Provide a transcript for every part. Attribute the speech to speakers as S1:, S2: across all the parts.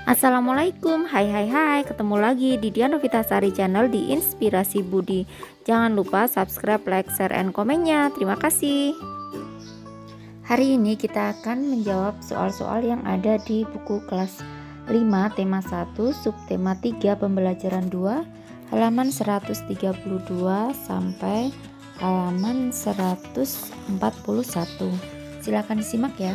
S1: Assalamualaikum, hai, ketemu lagi di Dian Novitasari Channel di Inspirasi Budi. Jangan lupa subscribe, like, share, and komennya. Terima kasih. Hari ini kita akan menjawab soal-soal yang ada di buku kelas 5 tema 1 subtema 3 pembelajaran 2 halaman 132 sampai halaman 141. Silakan disimak ya.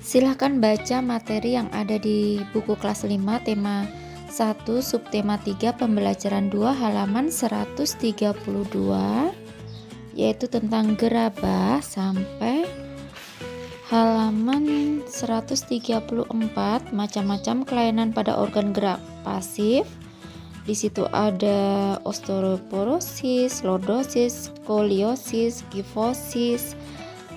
S1: Silahkan baca materi yang ada di buku kelas 5 tema 1 subtema 3 pembelajaran 2 halaman 132, yaitu tentang gerabah, sampai halaman 134 macam-macam kelainan pada organ gerak pasif. Di situ ada osteoporosis, lordosis, skoliosis, kifosis.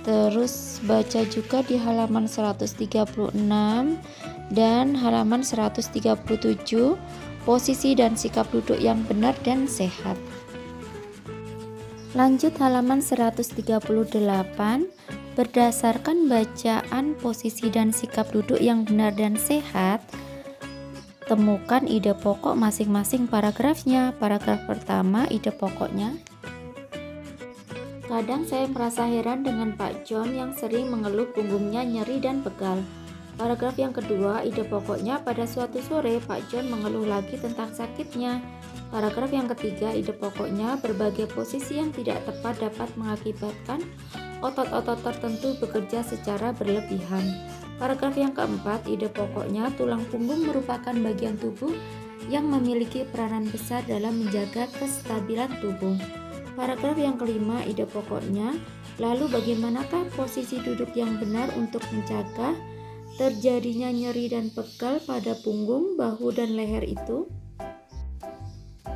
S1: Terus baca juga di halaman 136 dan halaman 137 posisi dan sikap duduk yang benar dan sehat. Lanjut halaman 138, berdasarkan bacaan posisi dan sikap duduk yang benar dan sehat, temukan ide pokok masing-masing paragrafnya. Paragraf pertama, ide pokoknya. Kadang saya merasa heran dengan Pak John yang sering mengeluh punggungnya nyeri dan pegal. Paragraf yang kedua, ide pokoknya, pada suatu sore Pak John mengeluh lagi tentang sakitnya. Paragraf yang ketiga, ide pokoknya, berbagai posisi yang tidak tepat dapat mengakibatkan otot-otot tertentu bekerja secara berlebihan. Paragraf yang keempat, ide pokoknya, tulang punggung merupakan bagian tubuh yang memiliki peranan besar dalam menjaga kestabilan tubuh. Paragraf yang kelima, ide pokoknya, lalu bagaimanakah posisi duduk yang benar untuk mencegah terjadinya nyeri dan pegal pada punggung, bahu, dan leher itu?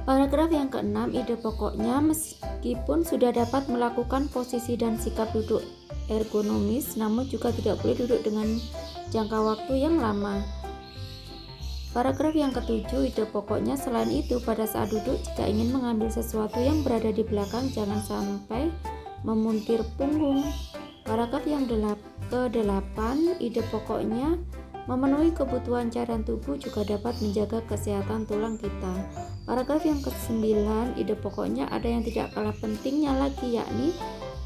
S1: Paragraf yang keenam, ide pokoknya, meskipun sudah dapat melakukan posisi dan sikap duduk ergonomis, namun juga tidak boleh duduk dengan jangka waktu yang lama. Paragraf yang ketujuh, ide pokoknya, selain itu pada saat duduk jika ingin mengambil sesuatu yang berada di belakang jangan sampai memuntir punggung. Paragraf yang ke-8, ide pokoknya, memenuhi kebutuhan cairan tubuh juga dapat menjaga kesehatan tulang kita. Paragraf yang ke-9, ide pokoknya, ada yang tidak kalah pentingnya lagi, yakni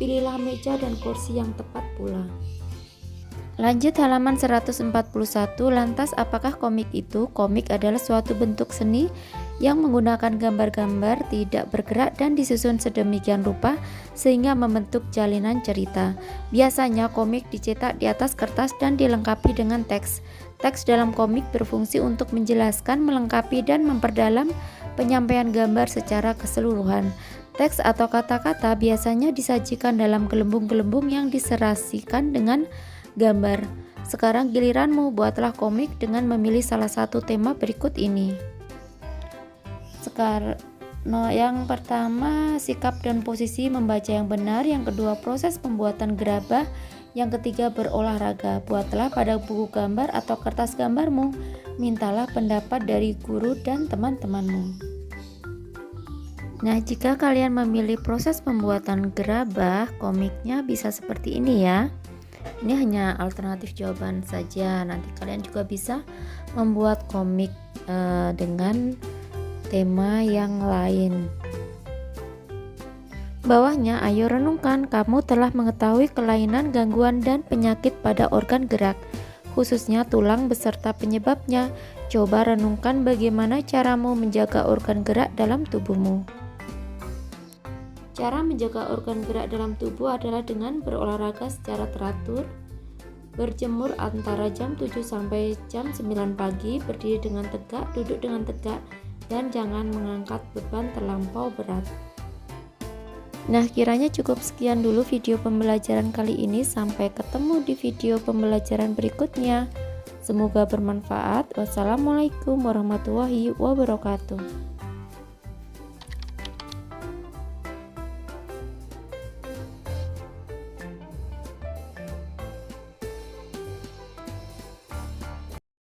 S1: pilihlah meja dan kursi yang tepat pula. Lanjut halaman 141, lantas apakah komik itu? Komik adalah suatu bentuk seni yang menggunakan gambar-gambar tidak bergerak dan disusun sedemikian rupa sehingga membentuk jalinan cerita. Biasanya komik dicetak di atas kertas dan dilengkapi dengan teks. Teks dalam komik berfungsi untuk menjelaskan, melengkapi, dan memperdalam penyampaian gambar secara keseluruhan. Teks atau kata-kata biasanya disajikan dalam gelembung-gelembung yang diserasikan dengan gambar. Sekarang giliranmu, buatlah komik dengan memilih salah satu tema berikut ini. Yang pertama, sikap dan posisi membaca yang benar. Yang kedua, proses pembuatan gerabah. Yang ketiga, berolahraga. Buatlah pada buku gambar atau kertas gambarmu. Mintalah pendapat dari guru dan teman-temanmu. Nah, jika kalian memilih proses pembuatan gerabah, komiknya bisa seperti ini ya. Ini hanya alternatif jawaban saja. Nanti kalian juga bisa membuat komik dengan tema yang lain. Bawahnya, ayo renungkan, kamu telah mengetahui kelainan, gangguan, dan penyakit pada organ gerak, khususnya tulang beserta penyebabnya. Coba renungkan bagaimana caramu menjaga organ gerak dalam tubuhmu. Cara menjaga organ gerak dalam tubuh adalah dengan berolahraga secara teratur, berjemur antara jam 7 sampai jam 9 pagi, berdiri dengan tegak, duduk dengan tegak, dan jangan mengangkat beban terlampau berat. Nah, kiranya cukup sekian dulu video pembelajaran kali ini. Sampai ketemu di video pembelajaran berikutnya. Semoga bermanfaat. Wassalamualaikum warahmatullahi wabarakatuh.